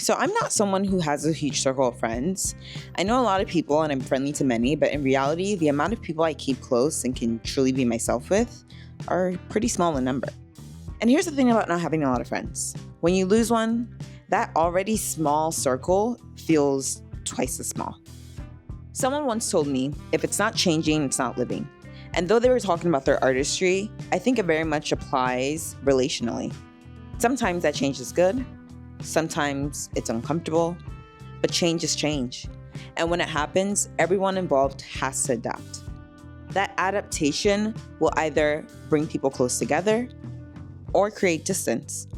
So I'm not someone who has a huge circle of friends. I know a lot of people and I'm friendly to many, but in reality, the amount of people I keep close and can truly be myself with are pretty small in number. And here's the thing about not having a lot of friends. When you lose one, that already small circle feels twice as small. Someone once told me, if it's not changing, it's not living. And though they were talking about their artistry, I think it very much applies relationally. Sometimes that change is good, sometimes it's uncomfortable, but change is change. And when it happens, everyone involved has to adapt. That adaptation will either bring people close together or create distance.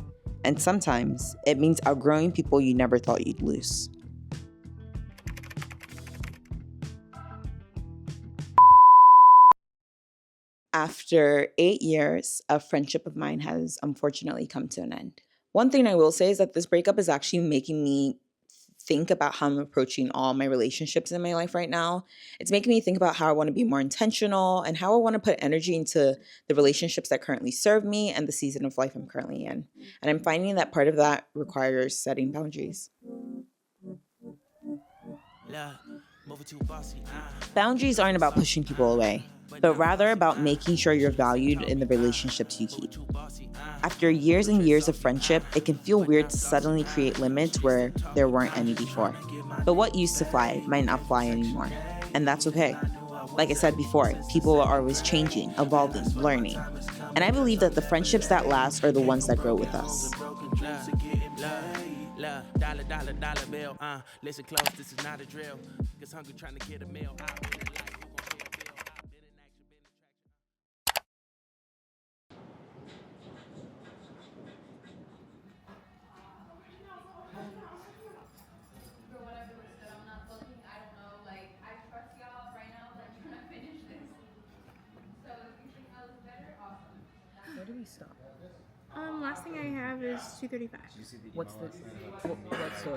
And sometimes it means outgrowing people you never thought you'd lose. After 8 years, a friendship of mine has unfortunately come to an end. One thing I will say is that this breakup is actually making me think about how I'm approaching all my relationships in my life right now. It's making me think about how I want to be more intentional and how I want to put energy into the relationships that currently serve me and the season of life I'm currently in. And I'm finding that part of that requires setting boundaries. Boundaries aren't about pushing people away, but rather about making sure you're valued in the relationships you keep. After years and years of friendship, it can feel weird to suddenly create limits where there weren't any before. But what used to fly might not fly anymore, and that's okay. Like I said before, people are always changing, evolving, learning. And I believe that the friendships that last are the ones that grow with us. Dollar bill, listen close, this is not a drill. Cause hungry trying to get a meal. Where do we stop? Last thing I have is 235. What store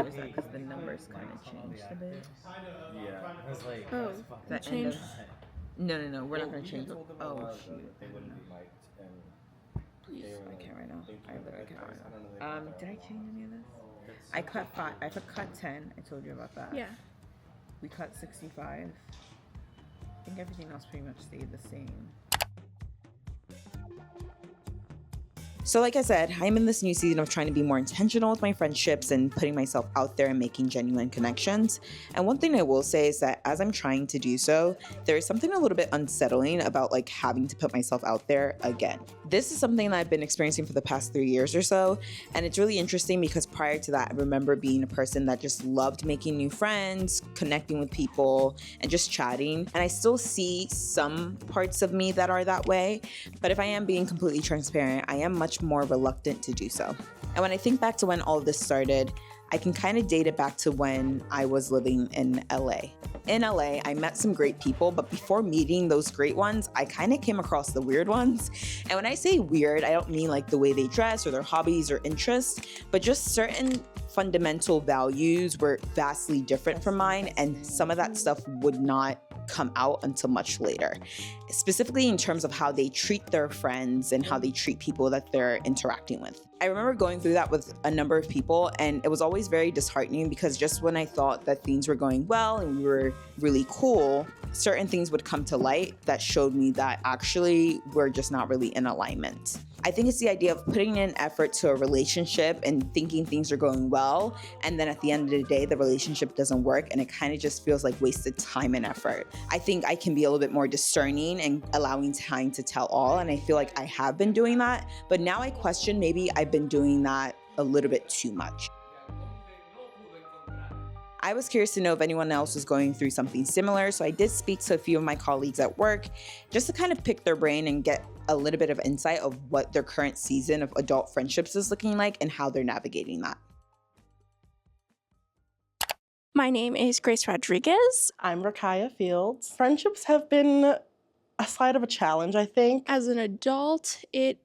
is that? Because the numbers kind of changed a bit. Yeah, I was like, Oh, That it changed. No, we're not going to change it. Oh, shoot. they wouldn't be mic'd, and Please, they were I like, can't right now. thank I you. literally can't I right don't know now. they did Did I that. change any of this? I cut 5. I cut 10. I told you about that. Yeah. We cut 65. I think everything else pretty much stayed the same. So like I said, I'm in this new season of trying to be more intentional with my friendships and putting myself out there and making genuine connections. And one thing I will say is that as I'm trying to do so, there is something a little bit unsettling about like having to put myself out there again. This is something that I've been experiencing for the past 3 years or so. And it's really interesting because prior to that, I remember being a person that just loved making new friends, connecting with people, and just chatting. And I still see some parts of me that are that way. But if I am being completely transparent, I am much more reluctant to do so. And when I think back to when all of this started, I can kind of date it back to when I was living in LA. In LA, I met some great people, but before meeting those great ones, I kind of came across the weird ones. And when I say weird, I don't mean like the way they dress or their hobbies or interests, but just certain fundamental values were vastly different from mine, and some of that stuff would not come out until much later, specifically in terms of how they treat their friends and how they treat people that they're interacting with. I remember going through that with a number of people, and it was always very disheartening because just when I thought that things were going well and we were really cool, certain things would come to light that showed me that actually we're just not really in alignment. I think it's the idea of putting in effort to a relationship and thinking things are going well, and then at the end of the day, the relationship doesn't work and it kind of just feels like wasted time and effort. I think I can be a little bit more discerning and allowing time to tell all, and I feel like I have been doing that, but now I question maybe I've been doing that a little bit too much. I was curious to know if anyone else was going through something similar, so I did speak to a few of my colleagues at work just to kind of pick their brain and get a little bit of insight of what their current season of adult friendships is looking like and how they're navigating that. My name is Grace Rodriguez. I'm Rakaya Fields. Friendships have been a side of a challenge, I think. As an adult, it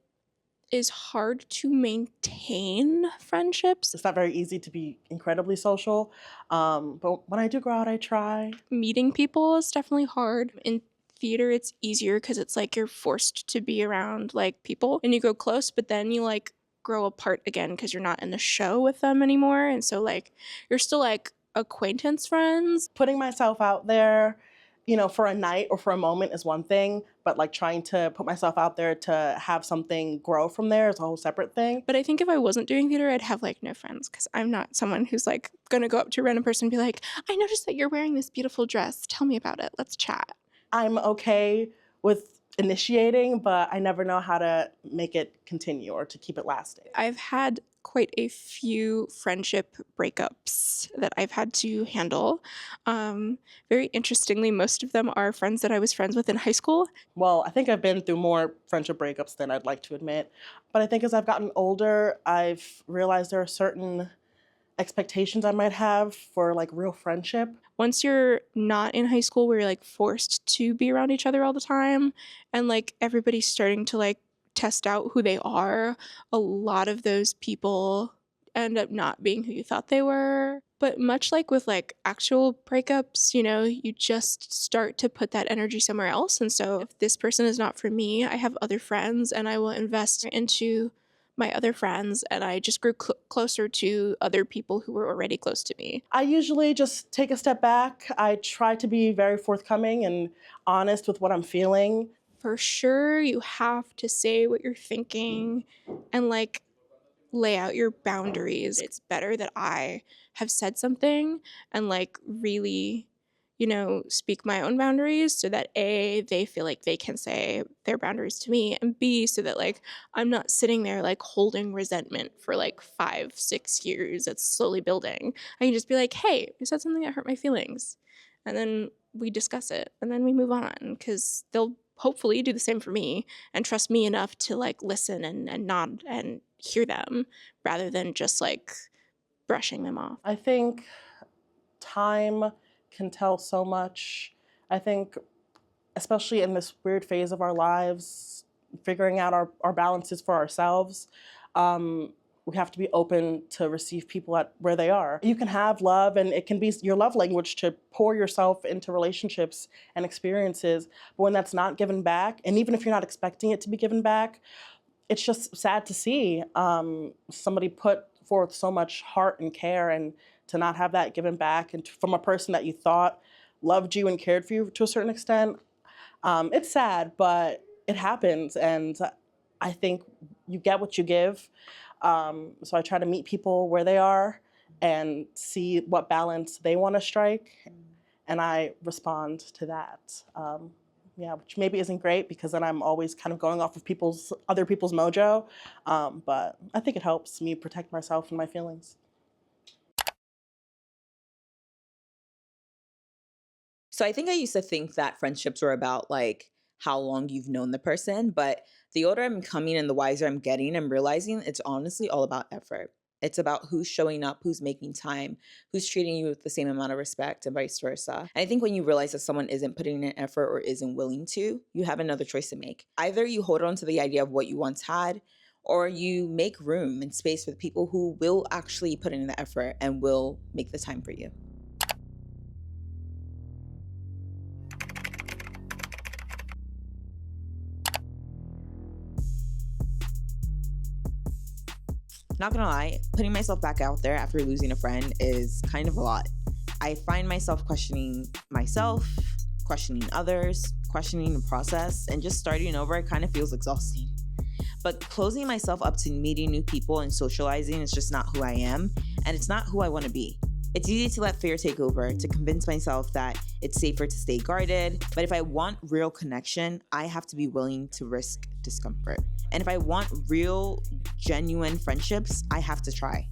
is hard to maintain friendships. It's not very easy to be incredibly social, but when I do go out, I try. Meeting people is definitely hard. In theater, it's easier because it's like you're forced to be around like people and you go close, but then you like grow apart again because you're not in the show with them anymore. And so like you're still like acquaintance friends. Putting myself out there, for a night or for a moment is one thing, but like trying to put myself out there to have something grow from there is a whole separate thing. But I think if I wasn't doing theater, I'd have like no friends because I'm not someone who's like gonna go up to a random person and be like, I noticed that you're wearing this beautiful dress. Tell me about it. Let's chat. I'm okay with initiating, but I never know how to make it continue or to keep it lasting. I've had quite a few friendship breakups that I've had to handle. Very interestingly, most of them are friends that I was friends with in high school. Well, I think I've been through more friendship breakups than I'd like to admit. But I think as I've gotten older, I've realized there are certain expectations I might have for like real friendship. Once you're not in high school where you're like forced to be around each other all the time and like everybody's starting to like test out who they are, a lot of those people end up not being who you thought they were. But much like with like actual breakups, you just start to put that energy somewhere else. And so if this person is not for me, I have other friends and I will invest into my other friends, and I just grew closer to other people who were already close to me. I usually just take a step back. I try to be very forthcoming and honest with what I'm feeling. For sure, you have to say what you're thinking and like lay out your boundaries. It's better that I have said something and like really, speak my own boundaries so that A, they feel like they can say their boundaries to me, and B, so that like I'm not sitting there like holding resentment for like 5-6 years. It's slowly building. I can just be like, hey, you said something that hurt my feelings. And then we discuss it and then we move on because they'll hopefully do the same for me and trust me enough to like listen and nod and hear them rather than just like brushing them off. I think time can tell so much. I think, especially in this weird phase of our lives, figuring out our balances for ourselves, we have to be open to receive people at where they are. You can have love, and it can be your love language to pour yourself into relationships and experiences, but when that's not given back, and even if you're not expecting it to be given back, it's just sad to see somebody put forth so much heart and care and to not have that given back and from a person that you thought loved you and cared for you to a certain extent. It's sad, but it happens, and I think you get what you give. So I try to meet people where they are and see what balance they want to strike, and I respond to that. Which maybe isn't great because then I'm always kind of going off of other people's mojo, but I think it helps me protect myself and my feelings. So I think I used to think that friendships were about like how long you've known the person, but the older I'm coming and the wiser I'm getting, I'm realizing it's honestly all about effort. It's about who's showing up, who's making time, who's treating you with the same amount of respect, and vice versa. And I think when you realize that someone isn't putting in effort or isn't willing to, you have another choice to make. Either you hold on to the idea of what you once had, or you make room and space for the people who will actually put in the effort and will make the time for you. Not gonna lie, putting myself back out there after losing a friend is kind of a lot. I find myself questioning myself, questioning others, questioning the process, and just starting over kind of feels exhausting. But closing myself up to meeting new people and socializing is just not who I am, and it's not who I want to be. It's easy to let fear take over, to convince myself that it's safer to stay guarded, but if I want real connection, I have to be willing to risk discomfort. And if I want real, genuine friendships, I have to try.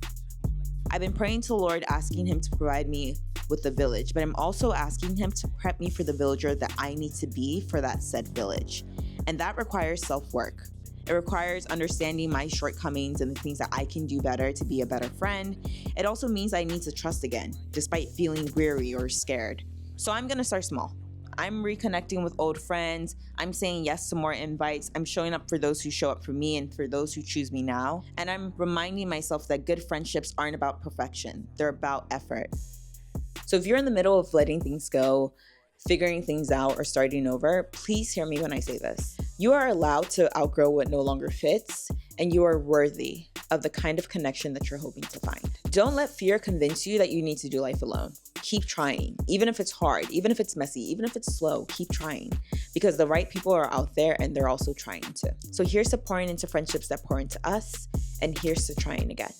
I've been praying to the Lord, asking Him to provide me with the village, but I'm also asking Him to prep me for the villager that I need to be for that said village. And that requires self-work. It requires understanding my shortcomings and the things that I can do better to be a better friend. It also means I need to trust again, despite feeling weary or scared. So I'm gonna start small. I'm reconnecting with old friends. I'm saying yes to more invites. I'm showing up for those who show up for me and for those who choose me now. And I'm reminding myself that good friendships aren't about perfection. They're about effort. So if you're in the middle of letting things go, figuring things out, or starting over, please hear me when I say this. You are allowed to outgrow what no longer fits, and you are worthy. of the kind of connection that you're hoping to find. Don't let fear convince you that you need to do life alone. Keep trying, even if it's hard, even if it's messy, even if it's slow, keep trying, because the right people are out there and they're also trying to. So here's to pouring into friendships that pour into us, and here's to trying again.